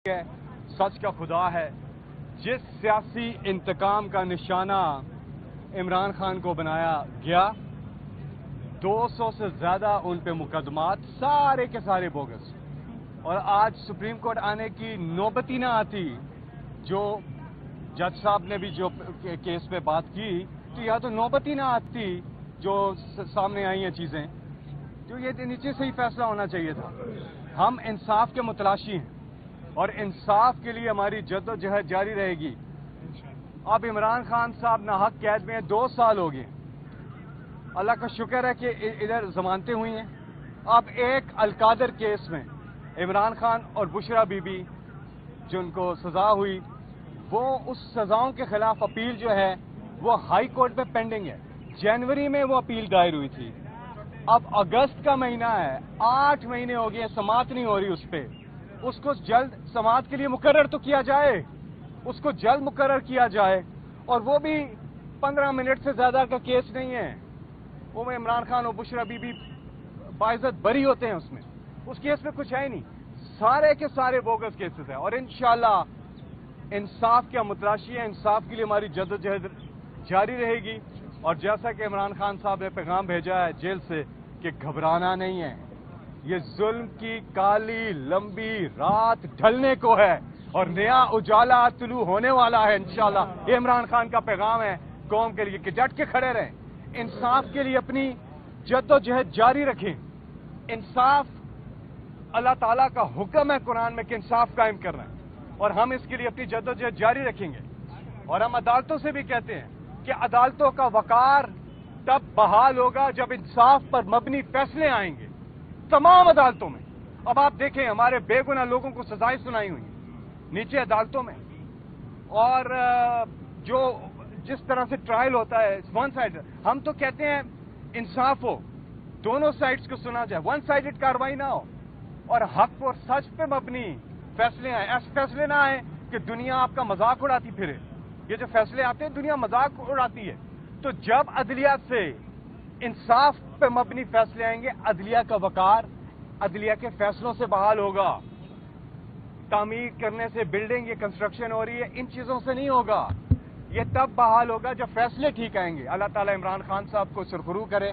ہے، سچ کا خدا ہے. جس سیاسی انتقام کا نشانہ عمران خان کو بنایا گیا، 200 سے زیادہ ان پہ مقدمات، سارے کے سارے بوگس. اور آج سپریم کورٹ آنے کی نوبت ہی نہ آتی. جو جج صاحب نے بھی جو کیس پہ بات کی تو یا تو نوبت ہی نہ آتی جو سامنے آئی ہیں چیزیں، تو یہ نیچے سے ہی فیصلہ ہونا چاہیے تھا. ہم انصاف کے متلاشی ہیں اور انصاف کے لیے ہماری جد و جہد جاری رہے گی. اب عمران خان صاحب ناحق قید میں 2 سال ہو گئے. اللہ کا شکر ہے کہ ادھر ضمانتیں ہوئی ہیں. اب ایک القادر کیس میں عمران خان اور بشرا بی بی جن کو سزا ہوئی، وہ اس سزاؤں کے خلاف اپیل جو ہے وہ ہائی کورٹ میں پینڈنگ ہے. جنوری میں وہ اپیل دائر ہوئی تھی. اب اگست کا مہینہ ہے، 8 مہینے ہو گئے، سماعت نہیں ہو رہی اس پہ. اس کو جلد سماعت کے لیے مقرر تو کیا جائے، اس کو جلد مقرر کیا جائے. اور وہ بھی 15 منٹ سے زیادہ کا کیس نہیں ہے. وہ میں عمران خان اور بشرا بی بی باعزت بری ہوتے ہیں اس میں. اس کیس میں کچھ ہے نہیں، سارے کے سارے بوگس کیسز ہیں. اور انشاءاللہ انصاف کے متلاشی ہیں. انصاف کے لیے ہماری جد و جہد جاری رہے گی. اور جیسا کہ عمران خان صاحب نے پیغام بھیجا ہے جیل سے کہ گھبرانا نہیں ہے، یہ ظلم کی کالی لمبی رات ڈھلنے کو ہے اور نیا اجالا طلوع ہونے والا ہے انشاءاللہ. یہ عمران خان کا پیغام ہے قوم کے لیے کہ ڈٹ کے کھڑے رہیں، انصاف کے لیے اپنی جد و جہد جاری رکھیں. انصاف اللہ تعالیٰ کا حکم ہے قرآن میں کہ انصاف قائم کرنا ہے، اور ہم اس کے لیے اپنی جد و جہد جاری رکھیں گے. اور ہم عدالتوں سے بھی کہتے ہیں کہ عدالتوں کا وقار تب بحال ہوگا جب انصاف پر مبنی فیصلے آئیں گے تمام عدالتوں میں. اب آپ دیکھیں ہمارے بے گناہ لوگوں کو سزائیں سنائی ہوئی ہیں نیچے عدالتوں میں. اور جس طرح سے ٹرائل ہوتا ہے ون سائڈ، ہم تو کہتے ہیں انصاف ہو، دونوں سائڈز کو سنا جائے، ون سائڈڈ کاروائی نہ ہو اور حق اور سچ پہ مبنی فیصلے آئیں. ایسے فیصلے نہ آئیں کہ دنیا آپ کا مذاق اڑاتی پھرے. یہ جو فیصلے آتے ہیں دنیا مذاق اڑاتی ہے. تو جب عدلیہ سے انصاف پہ مبنی فیصلے آئیں گے، عدلیہ کا وقار عدلیہ کے فیصلوں سے بحال ہوگا. تعمیر کرنے سے، بلڈنگ یہ کنسٹرکشن ہو رہی ہے، ان چیزوں سے نہیں ہوگا. یہ تب بحال ہوگا جب فیصلے ٹھیک آئیں گے. اللہ تعالیٰ عمران خان صاحب کو سرخرو کرے.